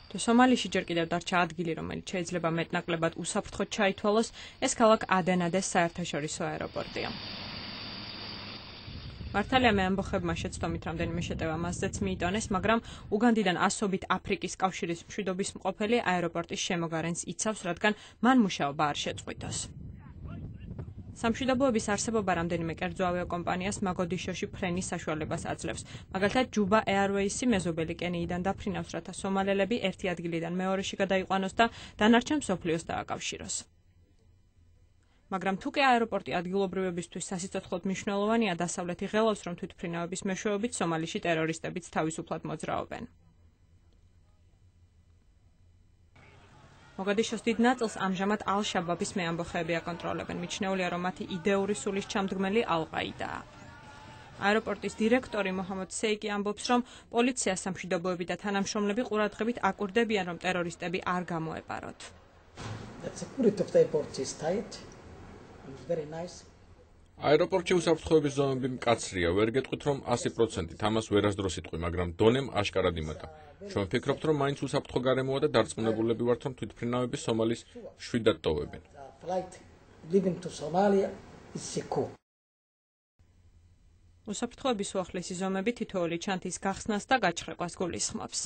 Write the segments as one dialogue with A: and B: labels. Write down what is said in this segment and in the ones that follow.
A: თუ სომალიში ჯერ კიდევ დარჩა ადგილი, რომელიც შეიძლება მეტნაკლებად უსაფრთხოდ ჩაითვალოს, ეს ქალაქ ადენადეს საერთაშორისო აეროპორტია. მართალია მე ამბოხებმა შეცდომით რამდენიმე შეტევა მასზეც მიიტანეს, მაგრამ უგანდიდან ასობით აფრიკის კავშირის მშვიდობის მყოფელი აეროპორტის შემოგარენს იცავს, რადგან მან მუშაობა არ შეწყვიტოს. სამშვიდობოების არსებობა რამდენიმე კერძო ავიაკომპანიას მაგოდიშოში ფრენის საშუალებას აძლევს. მაგალითად, ჯუბა ეარვეისი მეზობელი კენიიდან დაფრინავს, რათა სომალელები ერთი ადგილიდან მეორეში გადაიყვანოს და დანარჩენ მსოფლიოს დააკავშიროს. მაგრამ თუ კი აეროპორტი ადგილობრივებისთვის სასიცოცხლოდ მნიშვნელოვანია, დასავლეთი ღელავს, რომ თვითმფრინავების მეშვეობით სომალიში ტერორისტებიც თავისუფლად მოძრაობენ. მოგადიშოს დიდ ნაწილს ამჟამად ალ-შაბაბის მეამბოხეები აკონტროლებენ. მიჩნეულია, რომ მათი იდეური სულის ჩამდგმელი ალ-ყაიდაა. აეროპორტის დირექტორი მოჰამედ სეიკი ამბობს, რომ პოლიცია, სამშვიდობოები და თანამშრომლები ყურადღებით აკვირდებიან, რომ ტერორისტები არ გამოეპაროთ.
B: აეროპორტში უსაფრთხოების ზონები მკაცრია. ვერ გეტყვით, რომ 100%-ით ამას ვერასდროს იტყვი, მაგრამ დონემ აშკარად იმატა. ჩვენ ვფიქრობთ, რომ მაინც უსაფრთხო გარემოა და დარწმუნებულები ვართ, რომ თვითმფრინავები სომალის მშვიდად ტოვებენ.
A: უსაფრთხოების უახლესი ზომები თითოეული ჩანთის გახსნას და გაჩხრეკვას გულისხმობს.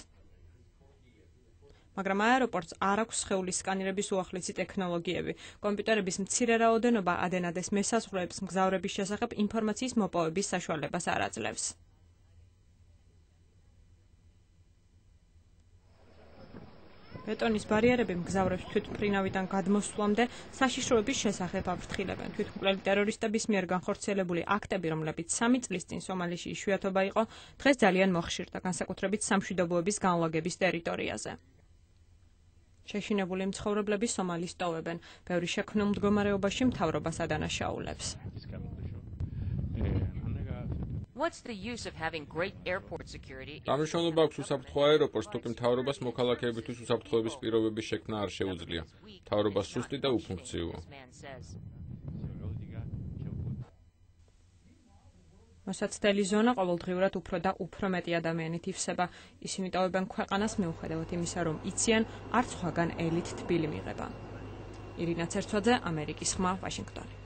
A: მაგრამ აეროპორტს არ აქვს სხეულის სკანირების უახლესი ტექნოლოგიები. კომპიუტერების მცირე რაოდენობა ადენადეს მესაზღვრეებს მგზავრების შესახებ ინფორმაციის მოპოვების საშუალებას არ აძლევს. ბეტონის ბარიერები მგზავრებს თვითმფრინავიდან გადმოსვლამდე საშიშროების შესახებ აფრთხილებენ. თვითმკვლელი ტერორისტების მიერ განხორციელებული აქტები, რომლებიც 3 წლის წინ სომალიში იშვიათობა იყო, დღეს ძალიან მოხშირდა, განსაკუთრებით სამშვიდობოების განლაგების ტერიტორიაზე. შეშინებული მცხოვრებლები სომალის ტოვებენ. ბევრი შექმნილ მდგომარეობაში მთავრობას ადანაშაულებს.
B: დამშრომლობა აქვს უსაფრთხო აეროპორტს, თუკი მთავრობას მოქალაქეებისთვის უსაფრთხოების პირობების შექმნა არ შეუძლია. მთავრობა სუსტი და უფუნქციოა.
A: მოსაცდელი ზონა ყოველდღიურად უფრო და უფრო მეტი ადამიანით ივსება. ისინი ტოვებენ ქვეყანას მიუხედავად იმისა, რომ იციან, არც სხვაგან ელით თბილი მიღება. ირინა ცერცვაძე, ამერიკის ხმა, ვაშინგტონი.